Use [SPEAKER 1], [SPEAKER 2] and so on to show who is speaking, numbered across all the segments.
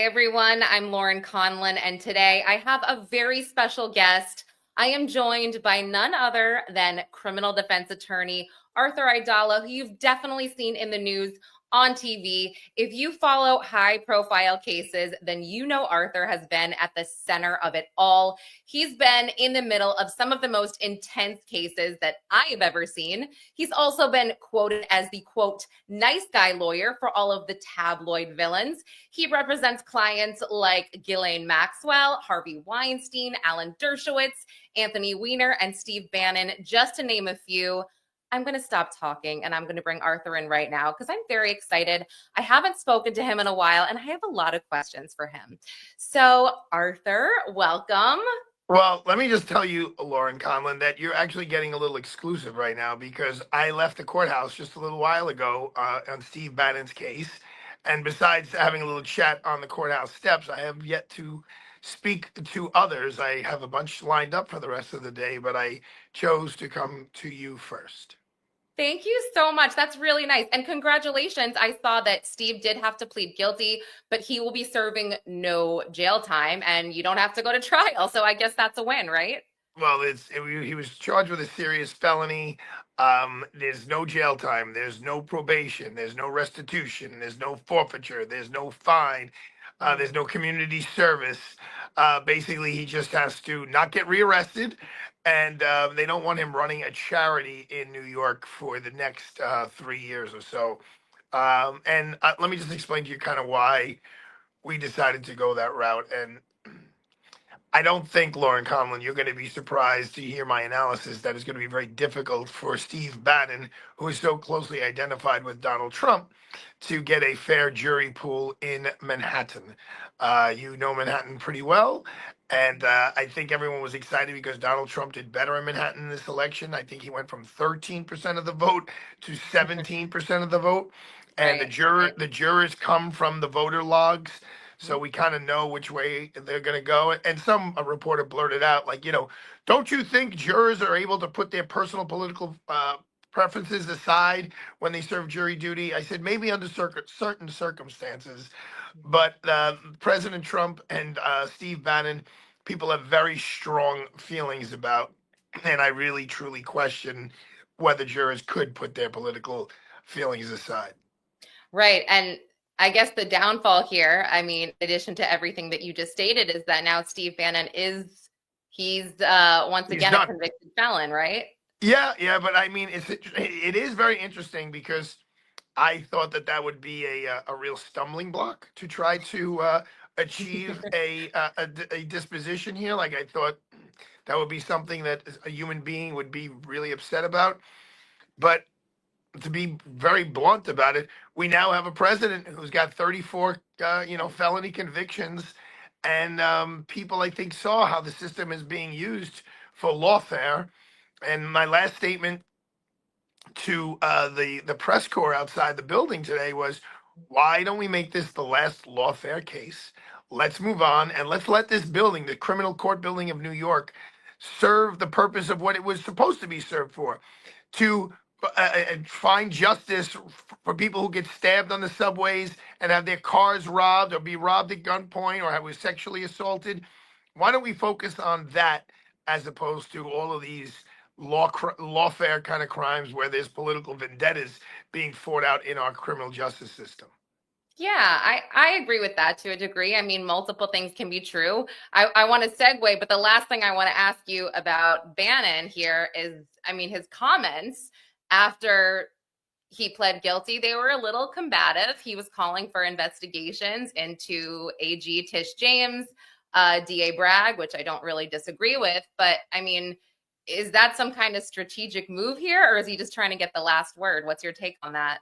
[SPEAKER 1] Hey everyone, I'm Lauren Conlin, and today I have a very special guest. I am joined by none other than criminal defense attorney Arthur Aidala, who you've definitely seen in the news on TV. If you follow high profile cases, then you know Arthur has been at the center of it all. He's been in the middle of some of the most intense cases that I have ever seen. He's also been quoted as the quote, nice guy lawyer for all of the tabloid villains. He represents clients like Ghislaine Maxwell, Harvey Weinstein, Alan Dershowitz, Anthony Weiner, and Steve Bannon, just to name a few. I'm going to stop talking and I'm going to bring Arthur in right now because I'm very excited. I haven't spoken to him in a while and I have a lot of questions for him. So, Arthur, welcome.
[SPEAKER 2] Well, let me just tell you, Lauren Conlin, that you're actually getting a little exclusive right now because I left the courthouse just a little while ago on Steve Bannon's case. And besides having a little chat on the courthouse steps, I have yet to speak to others. I have a bunch lined up for the rest of the day, but I chose to come to you first.
[SPEAKER 1] Thank you so much. That's really nice. And congratulations. I saw that Steve did have to plead guilty, but he will be serving no jail time and you don't have to go to trial. So I guess that's a win, right?
[SPEAKER 2] Well, he was charged with a serious felony. There's no jail time. There's no probation. There's no restitution. There's no forfeiture. There's no fine. There's no community service. Basically, he just has to not get rearrested, and they don't want him running a charity in New York for the next 3 years or so. And let me just explain to you kind of why we decided to go that route. And I don't think, Lauren Conlin, you're going to be surprised to hear my analysis that it's going to be very difficult for Steve Bannon, who is so closely identified with Donald Trump, to get a fair jury pool in Manhattan. You know Manhattan pretty well. And I think everyone was excited because Donald Trump did better in Manhattan in this election. I think he went from 13% of the vote to 17% of the vote. And
[SPEAKER 1] Right.
[SPEAKER 2] the jurors come from the voter logs, so we kind of know which way they're going to go. And some a reporter blurted out, like, don't you think jurors are able to put their personal political preferences aside when they serve jury duty? I said maybe under certain circumstances, but President Trump and Steve Bannon, people have very strong feelings about, and I really truly question whether jurors could put their political feelings aside.
[SPEAKER 1] Right. And I guess the downfall here, I mean, in addition to everything that you just stated, is that now Steve Bannon he's once
[SPEAKER 2] He's
[SPEAKER 1] again a
[SPEAKER 2] done.
[SPEAKER 1] convicted felon, right?
[SPEAKER 2] Yeah, but I mean, it is very interesting because I thought that would be a real stumbling block to try to achieve a disposition here. Like I thought that would be something that a human being would be really upset about. But to be very blunt about it, we now have a president who's got 34, felony convictions, and people I think saw how the system is being used for lawfare. And my last statement to the press corps outside the building today was, why don't we make this the last lawfare case? Let's move on and let's let this building, the criminal court building of New York, serve the purpose of what it was supposed to be served for, to find justice for people who get stabbed on the subways and have their cars robbed or be robbed at gunpoint or have was sexually assaulted. Why don't we focus on that as opposed to all of these lawfare kind of crimes where there's political vendettas being fought out in our criminal justice system?
[SPEAKER 1] Yeah, I agree with that to a degree. I mean, multiple things can be true. I want to segue, but the last thing I want to ask you about Bannon here is, I mean, his comments after he pled guilty, they were a little combative. He was calling for investigations into AG Tish James, DA Bragg, which I don't really disagree with. But I mean, is that some kind of strategic move here, or is he just trying to get the last word? What's your take on that?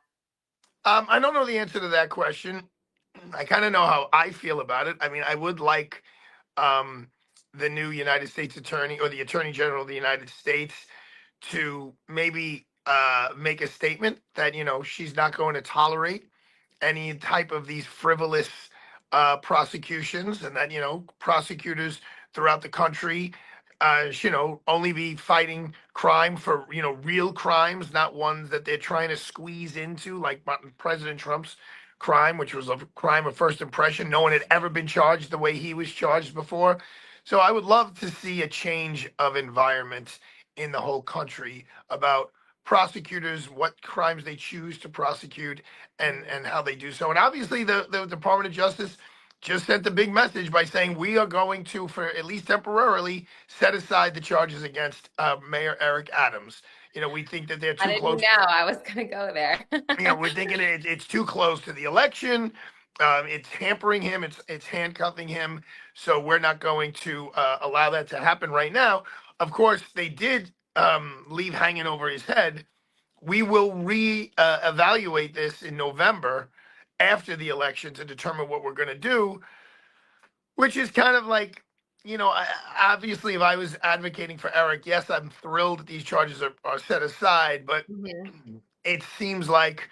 [SPEAKER 2] I don't know the answer to that question. I kind of know how I feel about it. I mean, I would like um, the new United States Attorney or the Attorney General of the United States to maybe make a statement that she's not going to tolerate any type of these frivolous prosecutions, and that prosecutors throughout the country only be fighting crime for real crimes, not ones that they're trying to squeeze into, like President Trump's crime, which was a crime of first impression. No one had ever been charged the way he was charged before. So I would love to see a change of environment in the whole country about prosecutors, what crimes they choose to prosecute, and how they do so. And obviously, the Department of Justice just sent a big message by saying we are going to, for at least temporarily, set aside the charges against Mayor Eric Adams. We think that they're
[SPEAKER 1] How
[SPEAKER 2] too
[SPEAKER 1] did you
[SPEAKER 2] close.
[SPEAKER 1] know I was going to go there?
[SPEAKER 2] We're thinking it's too close to the election. It's hampering him. It's handcuffing him. So we're not going to allow that to happen right now. Of course, they did leave hanging over his head. We will evaluate this in November after the election to determine what we're going to do, which is kind of like, obviously, if I was advocating for Eric, yes, I'm thrilled that these charges are set aside, but
[SPEAKER 1] Mhm.
[SPEAKER 2] it seems like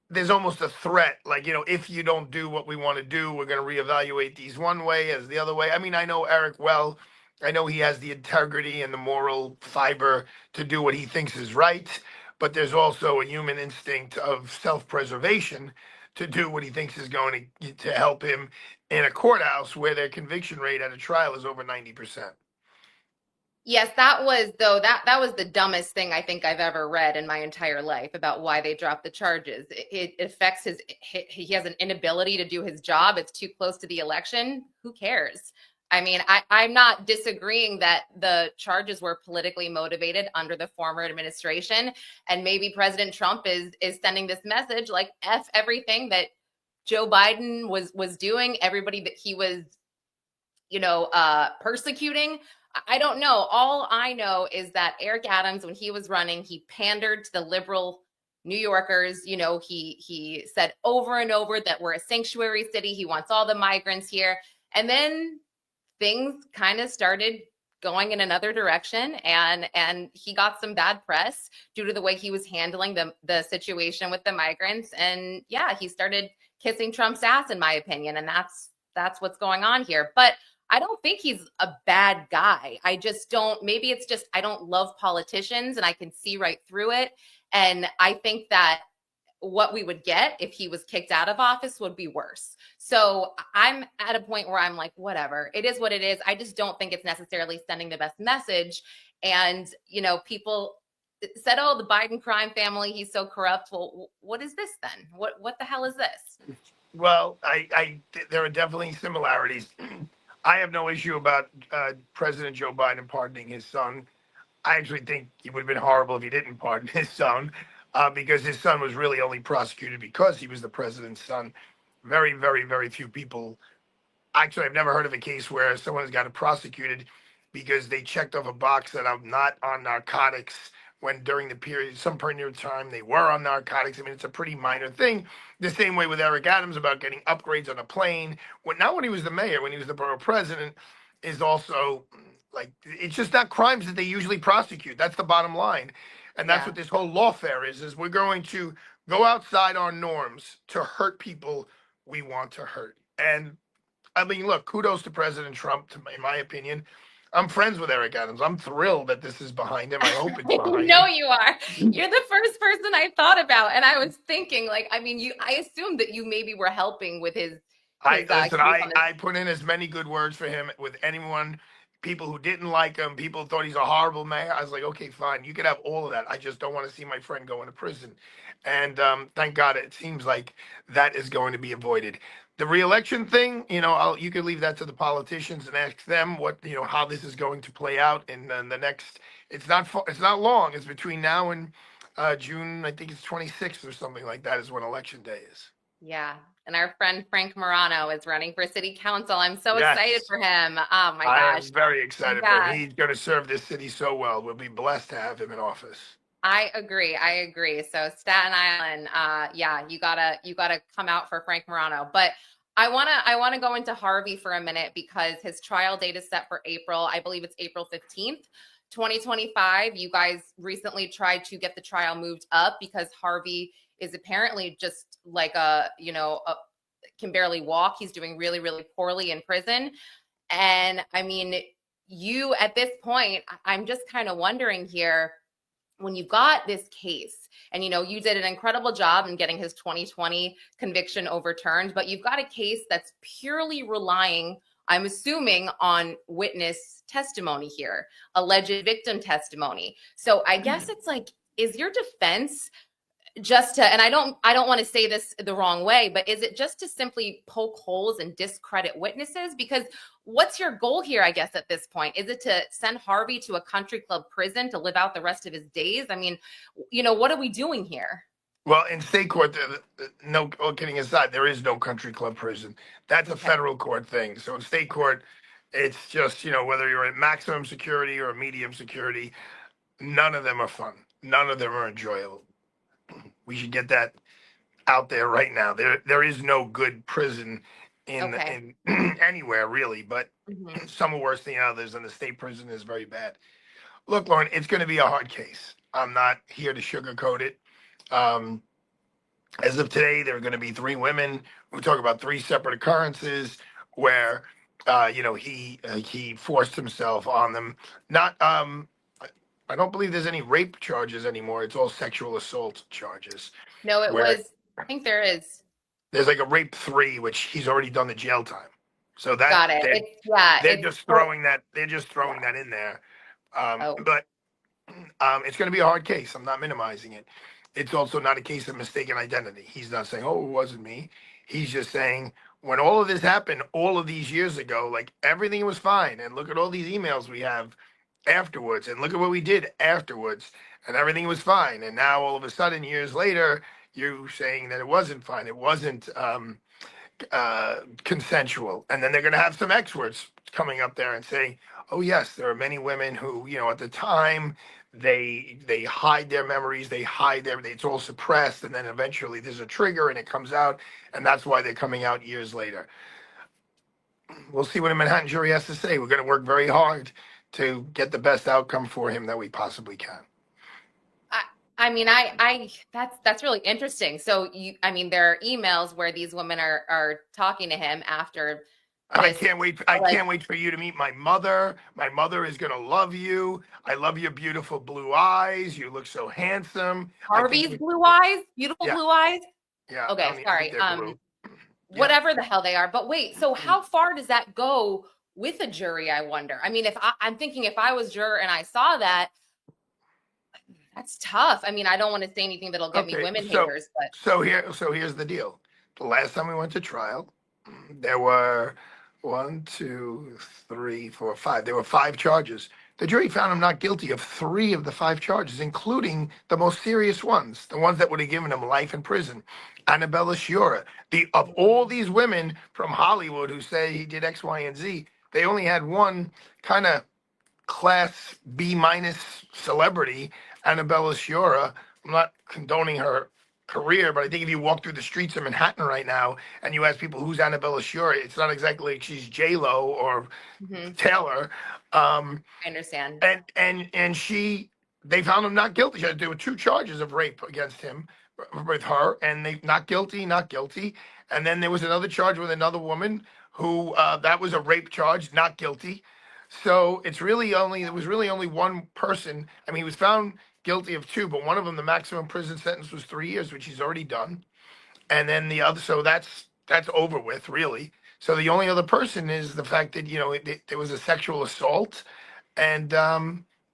[SPEAKER 2] there's almost a threat, like, if you don't do what we want to do, we're going to reevaluate these one way as the other way. I mean, I know Eric well. I know he has the integrity and the moral fiber to do what he thinks is right, but there's also a human instinct of self-preservation to do what he thinks is going to help him in a courthouse where their conviction rate at a trial is over 90%.
[SPEAKER 1] Yes, that was though that was the dumbest thing I think I've ever read in my entire life about why they dropped the charges. It affects he has an inability to do his job. It's too close to the election. Who cares? I mean, I'm not disagreeing that the charges were politically motivated under the former administration, and maybe President Trump is sending this message like F everything that Joe Biden was doing, everybody that he was persecuting. I don't know. All I know is that Eric Adams, when he was running, he pandered to the liberal New Yorkers. He said over and over that we're a sanctuary city. He wants all the migrants here. And then things kind of started going in another direction, and he got some bad press due to the way he was handling the situation with the migrants. And yeah, he started kissing Trump's ass, in my opinion, and that's what's going on here. But I don't think he's a bad guy. I just don't, maybe it's just I don't love politicians and I can see right through it. And I think that what we would get if he was kicked out of office would be worse. So I'm at a point where I'm like, whatever, it is what it is. I just don't think it's necessarily sending the best message. And, people said, oh, the Biden crime family, he's so corrupt. Well, what is this then? What the hell is this?
[SPEAKER 2] Well, there are definitely similarities. I have no issue about President Joe Biden pardoning his son. I actually think it would have been horrible if he didn't pardon his son, because his son was really only prosecuted because he was the president's son. Very, very, very few people. Actually, I've never heard of a case where someone has gotten prosecuted because they checked off a box that I'm not on narcotics when during some period of time they were on narcotics. I mean, it's a pretty minor thing. The same way with Eric Adams about getting upgrades on a plane. Not when he was the mayor, when he was the borough president, is also like, it's just not crimes that they usually prosecute. That's the bottom line. And that's
[SPEAKER 1] Yeah.
[SPEAKER 2] what this whole lawfare is we're going to go outside our norms to hurt people we want to hurt. And I mean, look, kudos to President Trump, in my opinion. I'm friends with Eric Adams. I'm thrilled that this is behind him. I hope it's
[SPEAKER 1] I
[SPEAKER 2] behind
[SPEAKER 1] know
[SPEAKER 2] him.
[SPEAKER 1] you are. You're the first person I thought about, and I was thinking, like, I mean, I assumed that you maybe were helping with his
[SPEAKER 2] I listen.
[SPEAKER 1] case on this.
[SPEAKER 2] I put in as many good words for him with anyone. People who didn't like him, people thought he's a horrible mayor. I was like, okay, fine, you could have all of that. I just don't want to see my friend go into prison. And thank God, it seems like that is going to be avoided. The reelection thing, you could leave that to the politicians and ask them how this is going to play out in the next. It's not long. It's between now and June. I think it's 26th or something like that is when election day is.
[SPEAKER 1] Yeah. And our friend Frank Morano is running for city council. I'm so excited
[SPEAKER 2] Yes.
[SPEAKER 1] for him. Oh my
[SPEAKER 2] I
[SPEAKER 1] gosh.
[SPEAKER 2] am very excited for him.
[SPEAKER 1] Yeah,
[SPEAKER 2] He's going to serve this city so well. We'll be blessed to have him in office.
[SPEAKER 1] I agree. I agree. So Staten Island, yeah, you gotta come out for Frank Morano. But I wanna go into Harvey for a minute because his trial date is set for April. I believe it's April 15th. 2025. You guys recently tried to get the trial moved up because Harvey is apparently just like can barely walk. He's doing really, really poorly in prison. And I mean, you at this point, I'm just kind of wondering here, when you've got this case, and you did an incredible job in getting his 2020 conviction overturned, but you've got a case that's purely relying, I'm assuming, on witness testimony here, alleged victim testimony. So I guess it's like, is your defense just to, and I don't want to say this the wrong way, but is it just to simply poke holes and discredit witnesses? Because what's your goal here, I guess, at this point? Is it to send Harvey to a country club prison to live out the rest of his days? I mean, what are we doing here?
[SPEAKER 2] Well, in state court, no, all kidding aside, there is no country club prison. That's a
[SPEAKER 1] Okay.
[SPEAKER 2] federal court thing. So in state court, it's just, whether you're at maximum security or medium security, none of them are fun. None of them are enjoyable. We should get that out there right now. There is no good prison
[SPEAKER 1] Okay.
[SPEAKER 2] in anywhere really, but
[SPEAKER 1] Mhm.
[SPEAKER 2] some are worse than others, and the state prison is very bad. Look, Lauren, it's going to be a hard case. I'm not here to sugarcoat it. Um, as of today, there are going to be three women. We talk about three separate occurrences where, he forced himself on them. Not, I don't believe there's any rape charges anymore. It's all sexual assault charges.
[SPEAKER 1] No, it
[SPEAKER 2] Where
[SPEAKER 1] was, I think there is.
[SPEAKER 2] there's like a rape 3, which he's already done the jail time. So that
[SPEAKER 1] Got it. Yeah,
[SPEAKER 2] they're
[SPEAKER 1] it's,
[SPEAKER 2] just
[SPEAKER 1] oh,
[SPEAKER 2] throwing that they're just throwing
[SPEAKER 1] yeah.
[SPEAKER 2] that in there.
[SPEAKER 1] Oh,
[SPEAKER 2] But it's going to be a hard case. I'm not minimizing it. It's also not a case of mistaken identity. He's not saying, "Oh, it wasn't me." He's just saying, when all of this happened all of these years ago, like everything was fine, and look at all these emails we have afterwards, and look at what we did afterwards, and everything was fine. And now all of a sudden, years later, you're saying that it wasn't fine. It wasn't consensual. And then they're going to have some experts coming up there and saying, "Oh yes, there are many women who, at the time they hide their memories, they hide it's all suppressed, and then eventually there's a trigger and it comes out, and that's why they're coming out years later." We'll see what a Manhattan jury has to say. We're going to work very hard to get the best outcome for him that we possibly can.
[SPEAKER 1] I, I mean, that's really interesting. So I mean, there are emails where these women are talking to him after
[SPEAKER 2] I
[SPEAKER 1] this.
[SPEAKER 2] can't wait. I
[SPEAKER 1] Like
[SPEAKER 2] can't wait for you to meet my mother. My mother is gonna love you. I love your beautiful blue eyes. You look so handsome. I think
[SPEAKER 1] Harvey's
[SPEAKER 2] you.
[SPEAKER 1] blue eyes, beautiful
[SPEAKER 2] Yeah,
[SPEAKER 1] blue eyes.
[SPEAKER 2] yeah. I
[SPEAKER 1] Okay,
[SPEAKER 2] don't even think
[SPEAKER 1] sorry.
[SPEAKER 2] they're blue. Yeah.
[SPEAKER 1] Whatever the hell they are. But wait, so how far does that go with a jury? I wonder. I mean, I'm thinking, if I was juror and I saw that, that's tough. I mean, I don't want to say anything that'll get me
[SPEAKER 2] Okay.
[SPEAKER 1] women
[SPEAKER 2] So,
[SPEAKER 1] haters, but
[SPEAKER 2] here's the deal. The last time we went to trial, there were one, two, three, four, five. There were five charges. The jury found him not guilty of three of the five charges, including the most serious ones, the ones that would have given him life in prison. Annabella Sciorra. Of all these women from Hollywood who say he did X, Y, and Z, they only had one kind of class B minus celebrity, Annabella Sciorra. I'm not condoning her career, but I think if you walk through the streets of Manhattan right now and you ask people who's Annabella Sciorra, it's not exactly like she's J Lo or
[SPEAKER 1] mhm,
[SPEAKER 2] Taylor. Um,
[SPEAKER 1] I understand.
[SPEAKER 2] and they found him not guilty. There were two charges of rape against him with her, and they not guilty, not guilty. And then there was another charge with another woman who that was a rape charge, not guilty. So it was really only one person. I mean, he was found guilty of two, but one of them, the maximum prison sentence was 3 years, which he's already done. And then the other, so that's over with, really. So the only other person is the fact that there was a sexual assault, and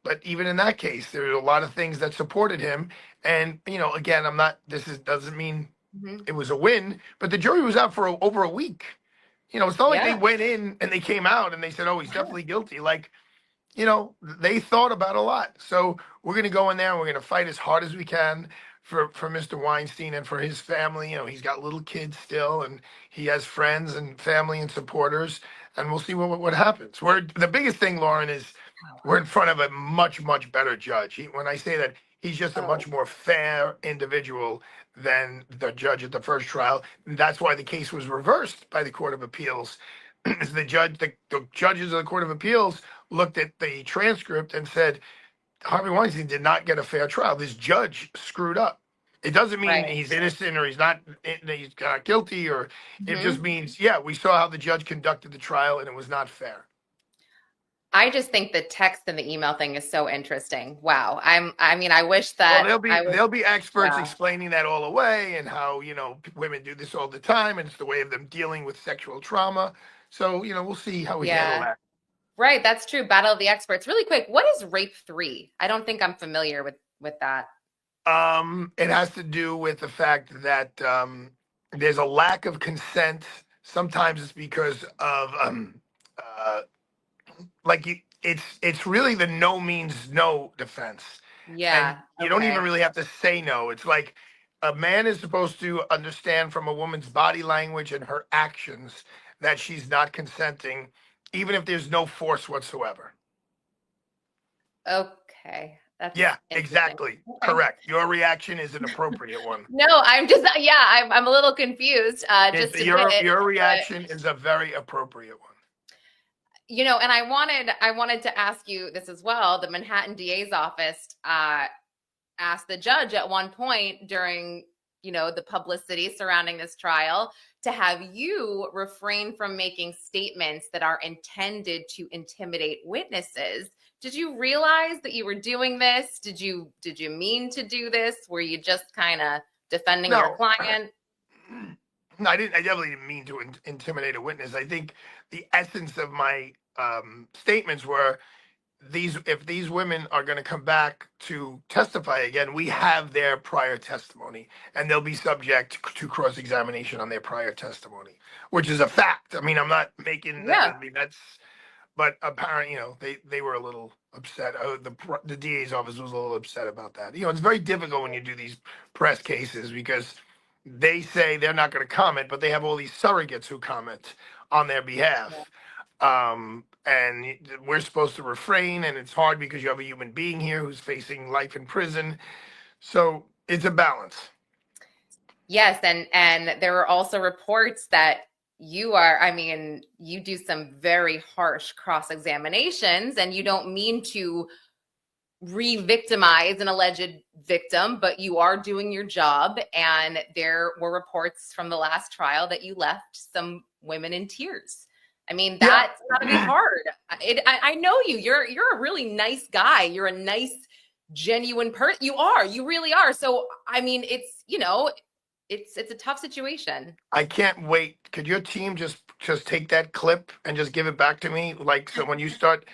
[SPEAKER 2] but even in that case, there were a lot of things that supported him. And again, I'm not. This is doesn't mean
[SPEAKER 1] Mhm.
[SPEAKER 2] it was a win, but the jury was out for over a week. It's not like they
[SPEAKER 1] Yeah.
[SPEAKER 2] went in and they came out and they said, "Oh, he's definitely guilty." Like, they thought about a lot. So we're going to go in there and we're going to fight as hard as we can for Mr. Weinstein and for his family. He's got little kids still, and he has friends and family and supporters, and we'll see what happens. The biggest thing, Lauren, is we're in front of a much, much better judge. When I say that, he's just a
[SPEAKER 1] Oh,
[SPEAKER 2] much more fair individual than the judge at the first trial. That's why the case was reversed by the Court of Appeals. Is the judges of the Court of Appeals looked at the transcript and said Harvey Weinstein did not get a fair trial. This judge screwed up. It doesn't mean
[SPEAKER 1] right.
[SPEAKER 2] he's innocent or he's not guilty, or it just
[SPEAKER 1] Mhm.
[SPEAKER 2] means, yeah, we saw how the judge conducted the trial and it was not fair.
[SPEAKER 1] I just think the text and the email thing is so interesting. Wow. I mean, I wish
[SPEAKER 2] Well,
[SPEAKER 1] that
[SPEAKER 2] there'll
[SPEAKER 1] I
[SPEAKER 2] be
[SPEAKER 1] was,
[SPEAKER 2] there'll be experts
[SPEAKER 1] yeah.
[SPEAKER 2] explaining that all away and how women do this all the time and it's the way of them dealing with sexual trauma. So we'll see how we handle
[SPEAKER 1] Yeah.
[SPEAKER 2] that.
[SPEAKER 1] Right. That's true. Battle of the experts. Really quick. What is rape 3? I don't think I'm familiar with that.
[SPEAKER 2] It has to do with the fact that there's a lack of consent. Sometimes it's because of uh, it's really the no means no defense, and
[SPEAKER 1] Yeah.
[SPEAKER 2] you don't even
[SPEAKER 1] Okay.
[SPEAKER 2] really have to say no. It's like a man is supposed to understand from a woman's body language and her actions that she's not consenting, even if there's no force whatsoever.
[SPEAKER 1] Okay. That's
[SPEAKER 2] Yeah,
[SPEAKER 1] interesting.
[SPEAKER 2] exactly.
[SPEAKER 1] Okay.
[SPEAKER 2] Correct. Your reaction is an appropriate one.
[SPEAKER 1] No, I'm just yeah, I'm a little confused just a
[SPEAKER 2] Your
[SPEAKER 1] bit,
[SPEAKER 2] your
[SPEAKER 1] but
[SPEAKER 2] reaction is a very appropriate one.
[SPEAKER 1] and I wanted to ask you this as well. The Manhattan DA's office asked the judge at one point during the publicity surrounding this trial to have you refrain from making statements that are intended to intimidate witnesses. Did you realize that you were doing this? Did you mean to do this? Were you just kind of defending your
[SPEAKER 2] No,
[SPEAKER 1] client?
[SPEAKER 2] no, I didn't. I definitely didn't mean to intimidate a witness. I think the essence of my statements were if these women are going to come back to testify again, we have their prior testimony, and they'll be subject to cross examination on their prior testimony, which is a fact. I mean, I'm not making that.
[SPEAKER 1] Yeah.
[SPEAKER 2] I mean, that's. But apparently, they were a little upset. The DA's office was a little upset about that. It's very difficult when you do these press cases because they say they're not going to comment, but they have all these surrogates who comment on their behalf. And we're supposed to refrain, and it's hard because you have a human being here who's facing life in prison. So it's a balance.
[SPEAKER 1] Yes, and there were also reports that you do some very harsh cross-examinations and you don't mean to re-victimize an alleged victim, but you are doing your job. And there were reports from the last trial that you left some women in tears. I mean,
[SPEAKER 2] Yeah.
[SPEAKER 1] that's got to be hard. I know you. You're a really nice guy. You're a nice, genuine person. You are. You really are. So I mean, it's a tough situation.
[SPEAKER 2] I can't wait. Could your team just take that clip and just give it back to me? Like, so when you start,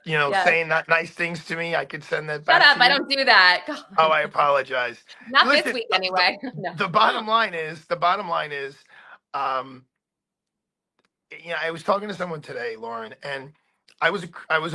[SPEAKER 1] Yes.
[SPEAKER 2] saying not nice things to me, I could send that
[SPEAKER 1] Shut
[SPEAKER 2] back
[SPEAKER 1] up.
[SPEAKER 2] to
[SPEAKER 1] I
[SPEAKER 2] you.
[SPEAKER 1] don't do that. God.
[SPEAKER 2] Oh, I apologize.
[SPEAKER 1] Not this
[SPEAKER 2] Listen,
[SPEAKER 1] week
[SPEAKER 2] the, the,
[SPEAKER 1] anyway. No.
[SPEAKER 2] the bottom line is, um, I was talking to someone today, Lauren, and I was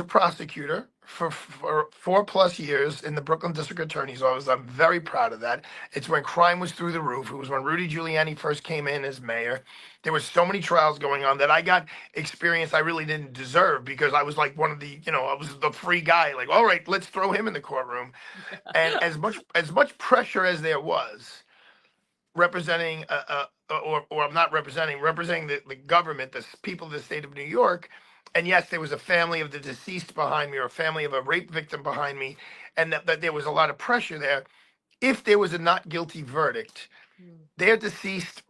[SPEAKER 2] a prosecutor for 4+ years in the Brooklyn District Attorney's Office. I'm very proud of that. It's when crime was through the roof. It was when Rudy Giuliani first came in as mayor. There were so many trials going on that I got experience I really didn't deserve because I was like one of I was the free guy. Like, all right, let's throw him in the courtroom. And as much pressure as there was representing or I'm not representing the government, the people of the state of New York. And yes, there was a family of the deceased behind me or a family of a rape victim behind me, and that there was a lot of pressure there. If there was a not guilty verdict, their deceased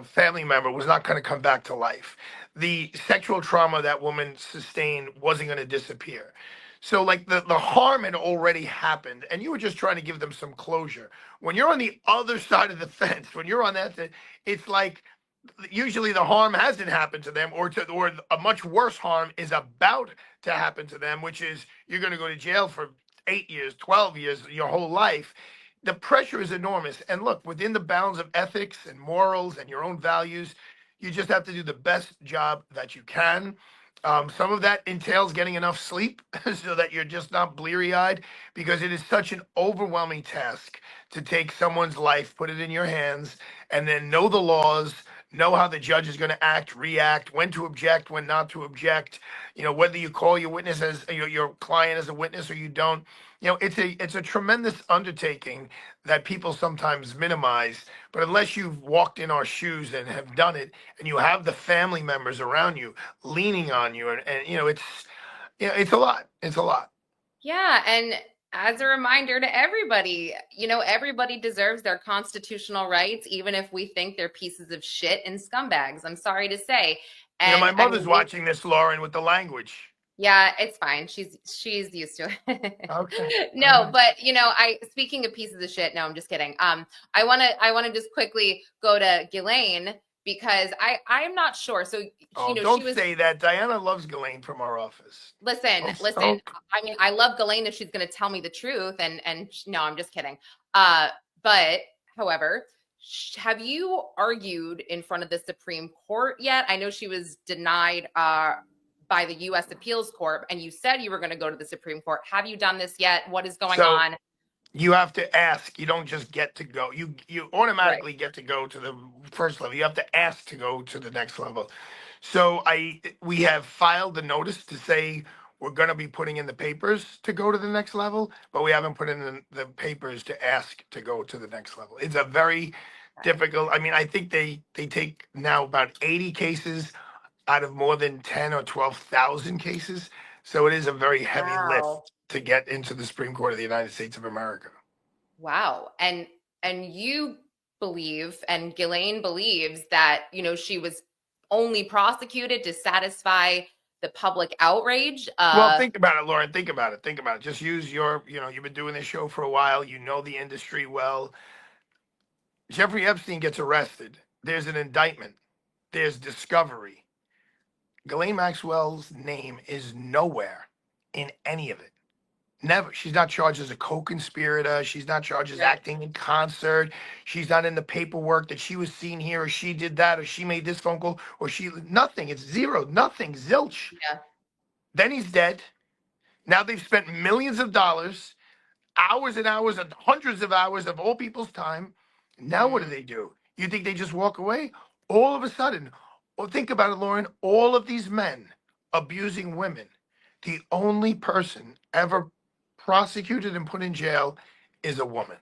[SPEAKER 2] family member was not going to come back to life. The sexual trauma that woman sustained wasn't going to disappear. So, like, the harm had already happened, and you were just trying to give them some closure. When you're on the other side of the fence, when you're on that, it's like usually the harm hasn't happened to them, or a much worse harm is about to happen to them, which is you're going to go to jail for 8 years, 12 years, your whole life. The pressure is enormous. And look, within the bounds of ethics and morals and your own values, you just have to do the best job that you can. Some of that entails getting enough sleep so that you're just not bleary eyed, because it is such an overwhelming task to take someone's life, put it in your hands, and then know the laws, know how the judge is going to act, react, when to object, when not to object, whether you call your witness as your client as a witness or you don't. It's a tremendous undertaking that people sometimes minimize, but unless you've walked in our shoes and have done it, and you have the family members around you leaning on you, and it's a lot. It's a lot.
[SPEAKER 1] Yeah, and as a reminder to everybody, everybody deserves their constitutional rights, even if we think they're pieces of shit and scumbags. I'm sorry to say.
[SPEAKER 2] You know,
[SPEAKER 1] And
[SPEAKER 2] my
[SPEAKER 1] I mean,
[SPEAKER 2] mother's watching this, Lauren, with the language.
[SPEAKER 1] yeah, it's fine. She's used to it.
[SPEAKER 2] Okay. All
[SPEAKER 1] No,
[SPEAKER 2] right.
[SPEAKER 1] but I speaking of pieces of shit, no, I'm just kidding. I wanna just quickly go to Ghislaine because I'm not sure. So
[SPEAKER 2] Oh,
[SPEAKER 1] she
[SPEAKER 2] don't
[SPEAKER 1] was
[SPEAKER 2] say that. Diana loves Ghislaine from our office.
[SPEAKER 1] listen.
[SPEAKER 2] Don't.
[SPEAKER 1] I mean, I love Ghislaine if she's gonna tell me the truth, and no, I'm just kidding. But however, have you argued in front of the Supreme Court yet? I know she was denied by the U.S. Appeals Court, and you said you were going to go to the Supreme Court. Have you done this yet? What is going
[SPEAKER 2] So
[SPEAKER 1] on?
[SPEAKER 2] you have to ask. You don't just get to go. You
[SPEAKER 1] Right.
[SPEAKER 2] automatically get to go to the first level. You have to ask to go to the next level. So we have filed the notice to say we're going to be putting in the papers to go to the next level, but we haven't put in the papers to ask to go to the next level. It's a very
[SPEAKER 1] Okay.
[SPEAKER 2] difficult. I mean, I think they take now about 80 cases out of more than 10 or 12,000 cases. So it is a very heavy
[SPEAKER 1] Wow.
[SPEAKER 2] lift to get into the Supreme Court of the United States of America.
[SPEAKER 1] Wow. And you believe, and Ghislaine believes that, she was only prosecuted to satisfy the public outrage.
[SPEAKER 2] Well, think about it, Lauren. Think about it. Think about it. Just use you've been doing this show for a while. You know the industry well. Jeffrey Epstein gets arrested. There's an indictment. There's discovery. Ghislaine Maxwell's name is nowhere in any of it. Never. She's not charged as a co-conspirator. She's not charged as
[SPEAKER 1] Right.
[SPEAKER 2] acting in concert. She's not in the paperwork that she was seen here, or she did that, or she made this phone call, or she nothing. It's zero, nothing, zilch.
[SPEAKER 1] Yeah.
[SPEAKER 2] Then he's dead. Now they've spent millions of dollars, hours and hours and hundreds of hours of all people's time. Now what
[SPEAKER 1] Mm.
[SPEAKER 2] do? You think they just walk away? All of a sudden, think about it, Lauren. All of these men abusing women, the only person ever prosecuted and put in jail is a woman.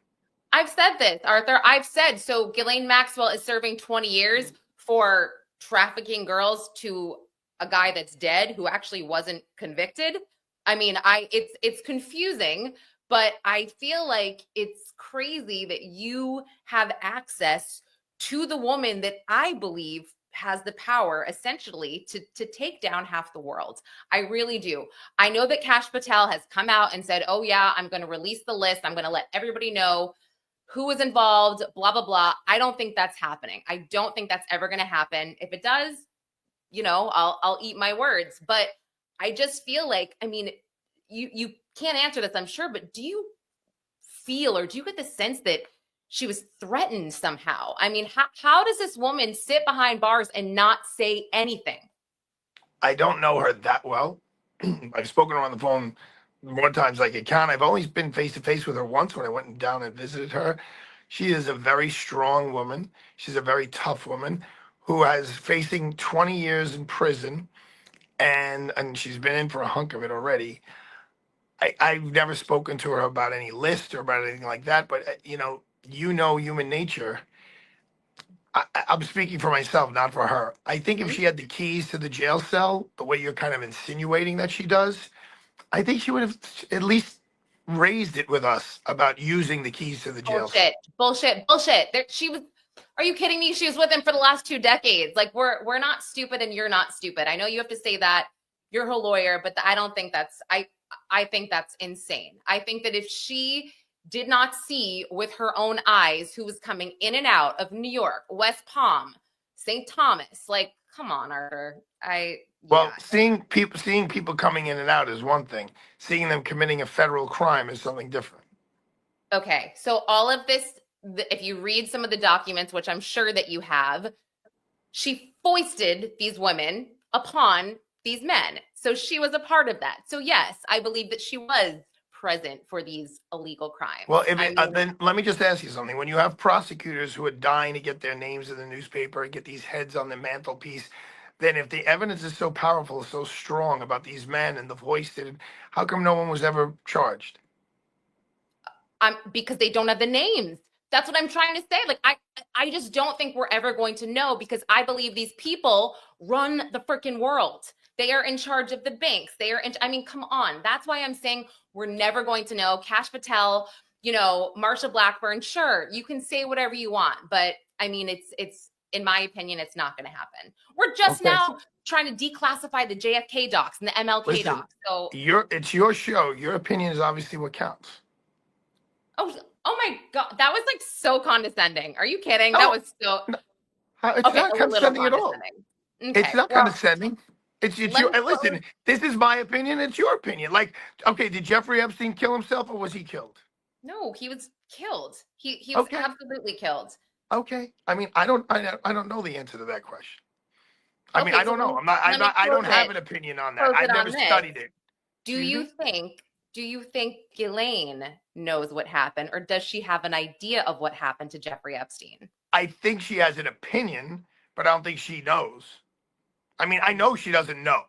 [SPEAKER 1] I've said this, Arthur. I've said so. Ghislaine Maxwell is serving 20 years for trafficking girls to a guy that's dead who actually wasn't convicted. I mean, it's confusing, but I feel like it's crazy that you have access to the woman that I believe has the power essentially to take down half the world. I really do. I know that Kash Patel has come out and said, "Oh yeah, I'm going to release the list. I'm going to let everybody know who was involved, blah, blah, blah." I don't think that's happening. I don't think that's ever going to happen. If it does, I'll eat my words. But I just feel like, I mean, you can't answer this, I'm sure, but do you feel, or do you get the sense that she was threatened somehow? I mean, how does this woman sit behind bars and not say anything?
[SPEAKER 2] I don't know her that well. I've spoken to her on the phone more times like I can. I've always been face to face with her once when I went down and visited her. She is a very strong woman. She's a very tough woman who is facing 20 years in prison, and she's been in for a hunk of it already. I've never spoken to her about any list or about anything like that, but human nature. I'm speaking for myself, not for her. I think if
[SPEAKER 1] Hmm?
[SPEAKER 2] she had the keys to the jail cell, the way you're kind of insinuating that she does, I think she would have at least raised it with us about using the keys to the jail cell.
[SPEAKER 1] Bullshit, bullshit, bullshit. She was. Are you kidding me? She was with him for the last 2 decades. Like we're not stupid, and you're not stupid. I know you have to say that. You're her lawyer, but I don't think that's. I think that's insane. I think that if she did not see with her own eyes who was coming in and out of New York, West Palm, St. Thomas, like, come on, Arthur.
[SPEAKER 2] Well,
[SPEAKER 1] Yeah.
[SPEAKER 2] seeing people coming in and out is one thing. Seeing them committing a federal crime is something different.
[SPEAKER 1] Okay. So all of this, if you read some of the documents, which I'm sure that you have, she foisted these women upon these men. So she was a part of that. So yes, I believe that she was present for these illegal crimes.
[SPEAKER 2] Well, if
[SPEAKER 1] I
[SPEAKER 2] it,
[SPEAKER 1] mean,
[SPEAKER 2] then let me just ask you something. When you have prosecutors who are dying to get their names in the newspaper and get these heads on the mantelpiece, then if the evidence is so powerful, so strong about these men and the hoisted, how come no one was ever charged?
[SPEAKER 1] because they don't have the names. That's what I'm trying to say. Like I just don't think we're ever going to know because I believe these people run the freaking world. They are in charge of the banks. I mean, come on. That's why I'm saying we're never going to know. Kash Patel, Marsha Blackburn, sure, you can say whatever you want, but I mean, it's in my opinion, it's not going to happen. We're just
[SPEAKER 2] Okay.
[SPEAKER 1] now trying to declassify the JFK docs and the MLK
[SPEAKER 2] Listen,
[SPEAKER 1] docs. So,
[SPEAKER 2] it's your show. Your opinion is obviously what counts.
[SPEAKER 1] oh my God, that was like so condescending. Are you kidding?
[SPEAKER 2] No,
[SPEAKER 1] That was so,
[SPEAKER 2] no, it's
[SPEAKER 1] okay,
[SPEAKER 2] not
[SPEAKER 1] a little
[SPEAKER 2] condescending at all.
[SPEAKER 1] condescending.
[SPEAKER 2] It's
[SPEAKER 1] Okay,
[SPEAKER 2] not
[SPEAKER 1] well,
[SPEAKER 2] condescending. It's
[SPEAKER 1] let
[SPEAKER 2] your,
[SPEAKER 1] me
[SPEAKER 2] and
[SPEAKER 1] close.
[SPEAKER 2] listen, this is my opinion. It's your opinion. Like, okay, did Jeffrey Epstein kill himself or was he killed?
[SPEAKER 1] No, he was killed. He was
[SPEAKER 2] Okay.
[SPEAKER 1] absolutely killed.
[SPEAKER 2] Okay. I mean, I don't know the answer to that question. I mean,
[SPEAKER 1] Okay,
[SPEAKER 2] I
[SPEAKER 1] so
[SPEAKER 2] don't know. I'm
[SPEAKER 1] let me
[SPEAKER 2] not, I don't have
[SPEAKER 1] close
[SPEAKER 2] an opinion on that.
[SPEAKER 1] it
[SPEAKER 2] I've never
[SPEAKER 1] on this.
[SPEAKER 2] studied it.
[SPEAKER 1] Do
[SPEAKER 2] Excuse
[SPEAKER 1] you
[SPEAKER 2] me?
[SPEAKER 1] think do you think Ghislaine knows what happened, or does she have an idea of what happened to Jeffrey Epstein?
[SPEAKER 2] I think she has an opinion, but I don't think she knows. I mean, I know she doesn't know.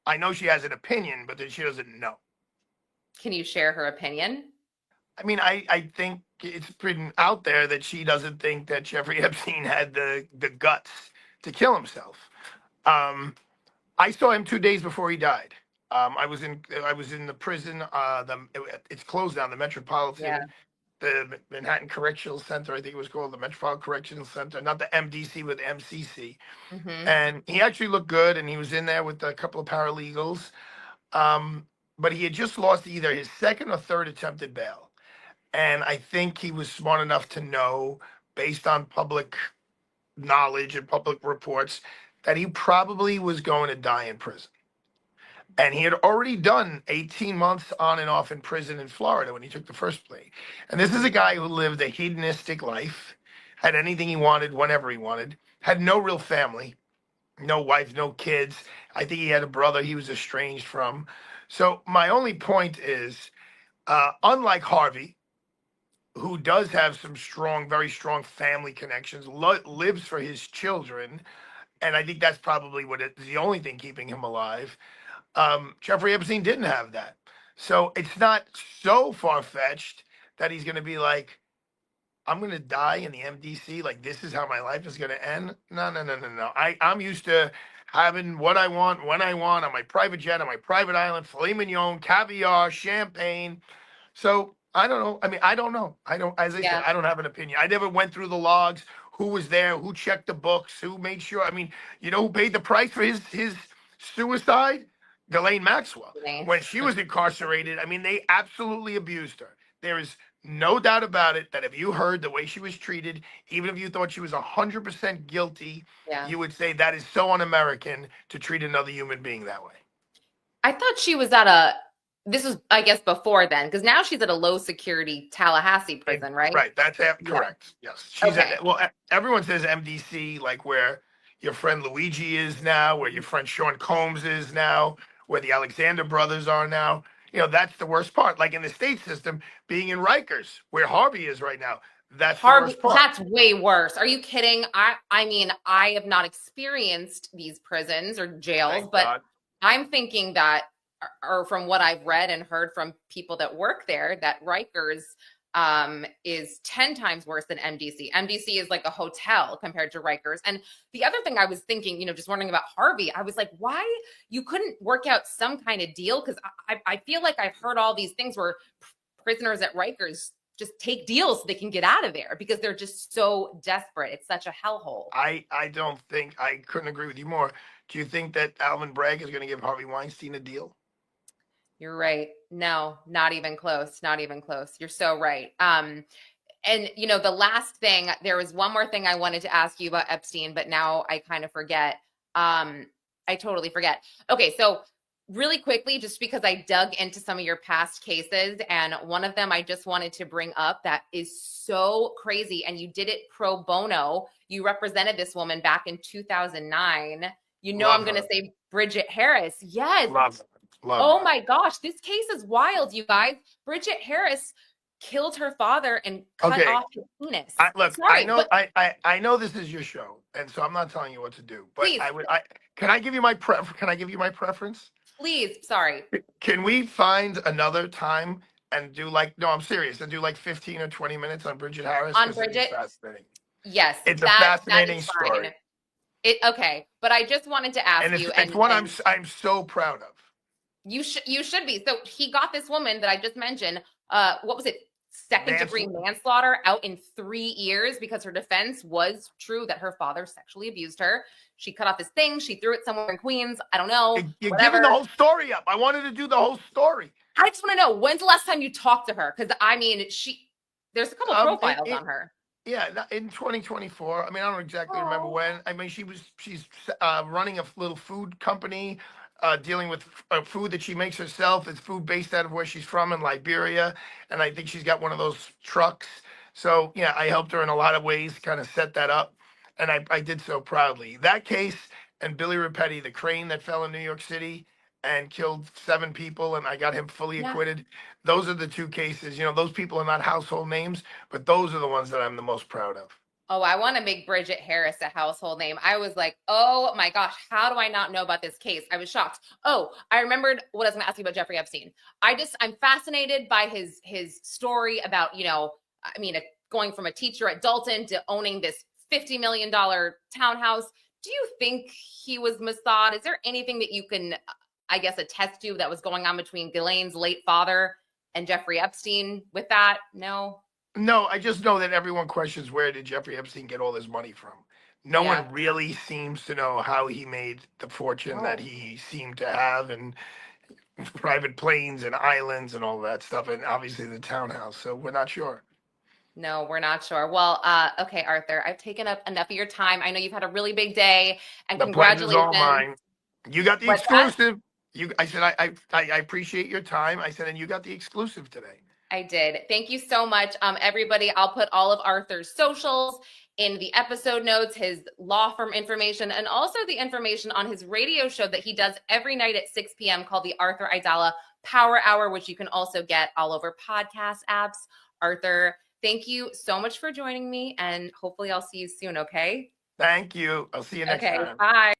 [SPEAKER 2] I know she has an opinion, but that she doesn't know.
[SPEAKER 1] Can you share her opinion?
[SPEAKER 2] I mean, I think it's pretty out there that she doesn't think that Jeffrey Epstein had the guts to kill himself. Um, I saw him 2 days before he died. I was in the prison. It's closed down. The
[SPEAKER 1] Yeah.
[SPEAKER 2] the Manhattan Correctional Center. I think it was called the Metropolitan Correctional Center, not the MDC, but the MCC.
[SPEAKER 1] Hmm.
[SPEAKER 2] And he actually looked good, and he was in there with a couple of paralegals. But he had just lost either his second or third attempted bail. And I think he was smart enough to know, based on public knowledge and public reports, that he probably was going to die in prison. And he had already done 18 months on and off in prison in Florida when he took the first plea. And this is a guy who lived a hedonistic life, had anything he wanted whenever he wanted, had no real family, no wife, no kids. I think he had a brother he was estranged from. So my only point is, unlike Harvey, who does have some strong, very strong family connections, lives for his children, and I think that's probably the only thing keeping him alive. Jeffrey Epstein didn't have that, so it's not so far fetched that he's going to be like, I'm going to die in the MDC. Like, this is how my life is going to end. No, no, no, no, no. I'm used to having what I want when I want on my private jet, on my private island, filet mignon, caviar, champagne. So I don't know. I mean, I don't know. I don't, as I said,
[SPEAKER 1] Yeah.
[SPEAKER 2] I don't have an opinion. I never went through the logs, who was there, who checked the books, who made sure. I mean, you know who paid the price for his suicide? Ghislaine Maxwell. When she was incarcerated, I mean, they absolutely abused her. There is no doubt about it that if you heard the way she was treated, even if you thought she was 100% guilty,
[SPEAKER 1] Yeah.
[SPEAKER 2] you would say that is so un-American to treat another human being that way.
[SPEAKER 1] I thought she was at a, this was, I guess, before then, because now she's at a low security Tallahassee prison, right?
[SPEAKER 2] Right, that's
[SPEAKER 1] Yeah.
[SPEAKER 2] correct. Yes, she's
[SPEAKER 1] Okay.
[SPEAKER 2] well. Everyone says MDC, like where your friend Luigi is now, where your friend Sean Combs is now, where the Alexander brothers are now. You know, that's the worst part. Like in the state system, being in Rikers, where Harvey is right now, that's the
[SPEAKER 1] Harvey,
[SPEAKER 2] worst part.
[SPEAKER 1] that's way worse. Are you kidding? I mean, I have not experienced these prisons or jails,
[SPEAKER 2] Thank
[SPEAKER 1] but
[SPEAKER 2] God.
[SPEAKER 1] I'm thinking that, or from what I've read and heard from people that work there, that Rikers is 10 times worse than MDC. MDC is like a hotel compared to Rikers. And the other thing I was thinking, just wondering about Harvey, I was like, why you couldn't work out some kind of deal? Because I feel like I've heard all these things where prisoners at Rikers just take deals so they can get out of there because they're just so desperate. It's such a hellhole.
[SPEAKER 2] I don't think I couldn't agree with you more. Do you think that Alvin Bragg is going to give Harvey Weinstein a deal?
[SPEAKER 1] You're right. No, not even close. Not even close. You're so right. And the last thing, there was one more thing I wanted to ask you about Epstein, but now I kind of forget. I totally forget. Okay, so really quickly, just because I dug into some of your past cases, and one of them I just wanted to bring up that is so crazy, and you did it pro bono. You represented this woman back in 2009.
[SPEAKER 2] Love
[SPEAKER 1] I'm going to
[SPEAKER 2] her.
[SPEAKER 1] say Bridget Harris. Yes.
[SPEAKER 2] Love her. Love
[SPEAKER 1] Oh
[SPEAKER 2] her.
[SPEAKER 1] my gosh, this case is wild, you guys. Bridget Harris killed her father and cut
[SPEAKER 2] Okay.
[SPEAKER 1] off his penis.
[SPEAKER 2] Look,
[SPEAKER 1] Sorry,
[SPEAKER 2] I know,
[SPEAKER 1] but
[SPEAKER 2] I know this is your show, and so I'm not telling you what to do. But
[SPEAKER 1] please,
[SPEAKER 2] can I give you my Can I give you my preference?
[SPEAKER 1] please, sorry.
[SPEAKER 2] Can we find another time and do no, I'm serious, and do like 15 or 20 minutes on Bridget Harris?
[SPEAKER 1] On
[SPEAKER 2] 'Cause it's
[SPEAKER 1] Bridget,
[SPEAKER 2] fascinating.
[SPEAKER 1] yes,
[SPEAKER 2] It's a
[SPEAKER 1] that
[SPEAKER 2] fascinating
[SPEAKER 1] is fine.
[SPEAKER 2] story,
[SPEAKER 1] Okay, but I just wanted to ask
[SPEAKER 2] and
[SPEAKER 1] you,
[SPEAKER 2] it's one I'm so proud of.
[SPEAKER 1] you should be. So he got this woman that I just mentioned. What was it? second-degree manslaughter out in 3 years because her defense was true that her father sexually abused her. She cut off his thing. She threw it somewhere in Queens. I don't know.
[SPEAKER 2] You're
[SPEAKER 1] Whatever.
[SPEAKER 2] giving the whole story up. I wanted to do the whole story.
[SPEAKER 1] I just want to know, when's the last time you talked to her? Because I mean, there's a couple profiles on her.
[SPEAKER 2] Yeah, in 2024. I mean, I don't exactly remember when. I mean, she's running a little food company, dealing with food that she makes herself. It's food based out of where she's from in Liberia, and I think she's got one of those trucks. So yeah, I helped her in a lot of ways, kind of set that up, and I did so proudly. That case and Billy Rapetti, the crane that fell in New York City and killed 7 people, and I got him fully acquitted. Those are the 2 cases. You know, those people are not household names, but those are the ones that I'm the most proud of.
[SPEAKER 1] Oh, I want to make Bridget Harris a household name. I was like, oh my gosh, how do I not know about this case? I was shocked. Oh, I remembered what I was going to ask you about Jeffrey Epstein. I'm fascinated by his story about, I mean, going from a teacher at Dalton to owning this $50 million townhouse. Do you think he was Mossad? Is there anything that you can, I guess, attest to that was going on between Ghislaine's late father and Jeffrey Epstein with that? No?
[SPEAKER 2] No, I just know that everyone questions, where did Jeffrey Epstein get all his money from? No one really seems to know how he made the fortune that he seemed to have, and private planes and islands and all that stuff, and obviously the townhouse. So we're not sure.
[SPEAKER 1] No, we're not sure. Well, okay, Arthur, I've taken up enough of your time. I know you've had a really big day, and
[SPEAKER 2] The pleasure's all mine.
[SPEAKER 1] congratulations.
[SPEAKER 2] You got the
[SPEAKER 1] What's that?
[SPEAKER 2] exclusive. I said I appreciate your time. I said, and you got the exclusive today.
[SPEAKER 1] I did. Thank you so much. Everybody, I'll put all of Arthur's socials in the episode notes, his law firm information, and also the information on his radio show that he does every night at 6 p.m. called the Arthur Aidala Power Hour, which you can also get all over podcast apps. Arthur, thank you so much for joining me, and hopefully I'll see you soon, okay?
[SPEAKER 2] Thank you. I'll see you next time.
[SPEAKER 1] Okay, bye.